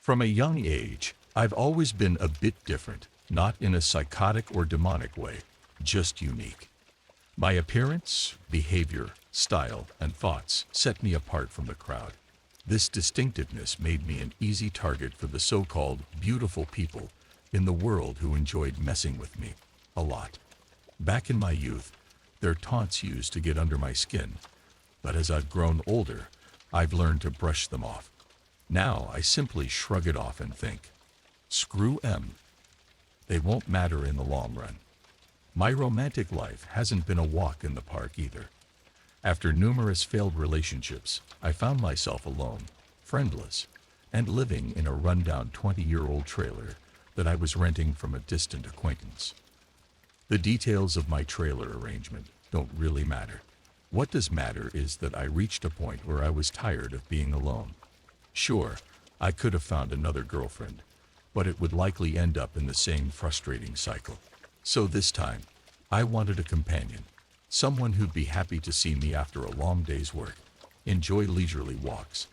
From a young age, I've always been a bit different, not in a psychotic or demonic way, just unique. My appearance, behavior, style, and thoughts set me apart from the crowd. This distinctiveness made me an easy target for the so-called beautiful people in the world who enjoyed messing with me a lot. Back in my youth, their taunts used to get under my skin, but as I've grown older, I've learned to brush them off. Now I simply shrug it off and think, screw 'em. They won't matter in the long run. My romantic life hasn't been a walk in the park either. After numerous failed relationships, I found myself alone, friendless, and living in a rundown 20-year-old trailer that I was renting from a distant acquaintance. The details of my trailer arrangement don't really matter. What does matter is that I reached a point where I was tired of being alone. Sure, I could have found another girlfriend, but it would likely end up in the same frustrating cycle. So this time, I wanted a companion, someone who'd be happy to see me after a long day's work, enjoy leisurely walks,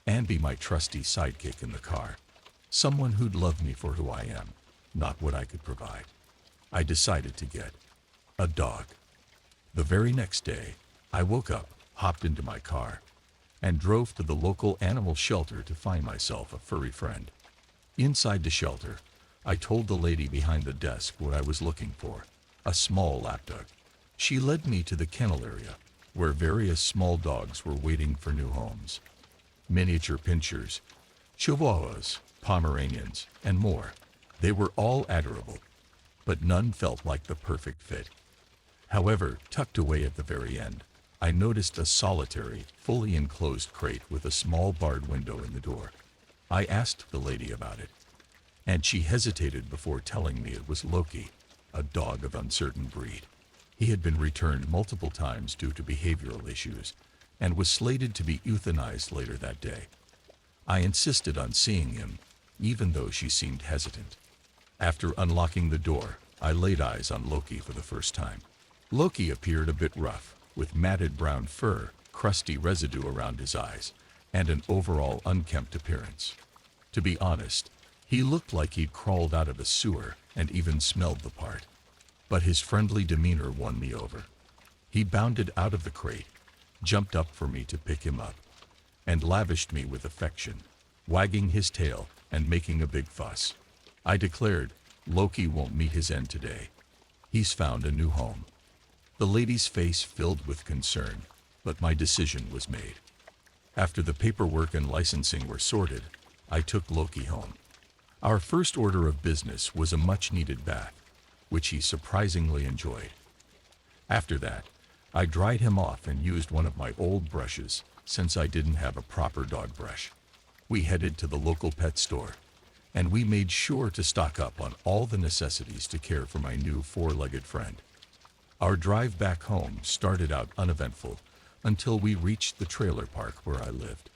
and be my trusty sidekick in the car. Someone who'd love me for who I am, not what I could provide. I decided to get a dog. The very next day, I woke up, hopped into my car, and drove to the local animal shelter to find myself a furry friend. Inside the shelter, I told the lady behind the desk what I was looking for, a small lapdog. She led me to the kennel area, where various small dogs were waiting for new homes. Miniature pinschers, chihuahuas, Pomeranians, and more. They were all adorable, but none felt like the perfect fit. However, tucked away at the very end, I noticed a solitary, fully enclosed crate with a small barred window in the door. I asked the lady about it, and she hesitated before telling me it was Loki, a dog of uncertain breed. He had been returned multiple times due to behavioral issues, and was slated to be euthanized later that day. I insisted on seeing him, even though she seemed hesitant. After unlocking the door, I laid eyes on Loki for the first time. Loki appeared a bit rough, with matted brown fur, crusty residue around his eyes, and an overall unkempt appearance. To be honest, he looked like he'd crawled out of a sewer and even smelled the part. But his friendly demeanor won me over. He bounded out of the crate, jumped up for me to pick him up, and lavished me with affection, wagging his tail and making a big fuss. I declared, Loki won't meet his end today. He's found a new home. The lady's face filled with concern, but my decision was made. After the paperwork and licensing were sorted, I took Loki home. Our first order of business was a much-needed bath, which he surprisingly enjoyed. After that, I dried him off and used one of my old brushes, since I didn't have a proper dog brush. We headed to the local pet store, and we made sure to stock up on all the necessities to care for my new four-legged friend. Our drive back home started out uneventful until we reached the trailer park where I lived.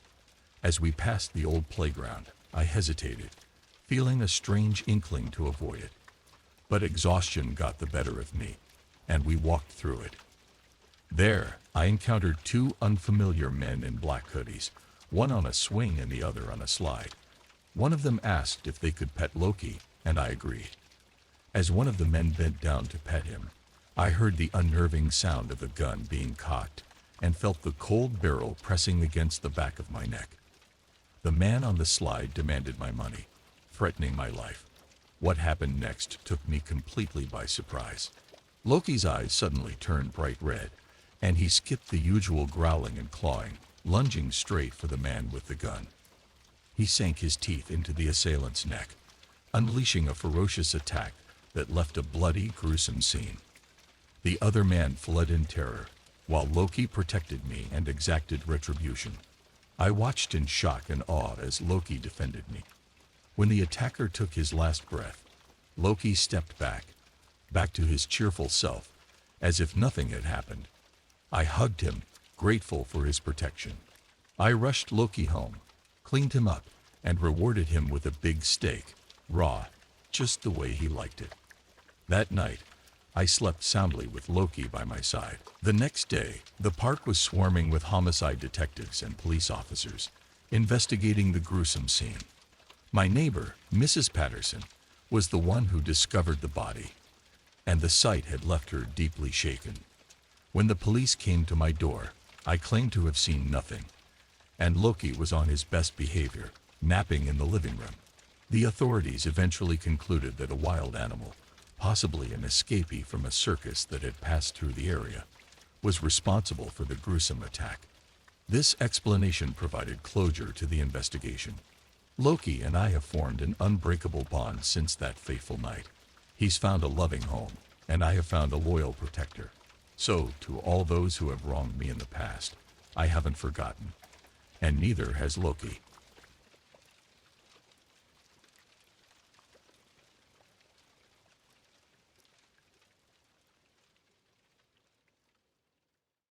As we passed the old playground, I hesitated, feeling a strange inkling to avoid it. But exhaustion got the better of me, and we walked through it. There, I encountered two unfamiliar men in black hoodies, one on a swing and the other on a slide. One of them asked if they could pet Loki, and I agreed. As one of the men bent down to pet him, I heard the unnerving sound of the gun being cocked and felt the cold barrel pressing against the back of my neck. The man on the slide demanded my money, threatening my life. What happened next took me completely by surprise. Loki's eyes suddenly turned bright red, and he skipped the usual growling and clawing, lunging straight for the man with the gun. He sank his teeth into the assailant's neck, unleashing a ferocious attack that left a bloody, gruesome scene. The other man fled in terror, while Loki protected me and exacted retribution. I watched in shock and awe as Loki defended me. When the attacker took his last breath, Loki stepped back to his cheerful self, as if nothing had happened. I hugged him, grateful for his protection. I rushed Loki home, cleaned him up, and rewarded him with a big steak, raw, just the way he liked it. That night, I slept soundly with Loki by my side. The next day, the park was swarming with homicide detectives and police officers, investigating the gruesome scene. My neighbor, Mrs. Patterson, was the one who discovered the body, and the sight had left her deeply shaken. When the police came to my door, I claimed to have seen nothing, and Loki was on his best behavior, napping in the living room. The authorities eventually concluded that a wild animal, possibly an escapee from a circus that had passed through the area, was responsible for the gruesome attack. This explanation provided closure to the investigation. Loki and I have formed an unbreakable bond since that fateful night. He's found a loving home, and I have found a loyal protector. So, to all those who have wronged me in the past, I haven't forgotten, and neither has Loki.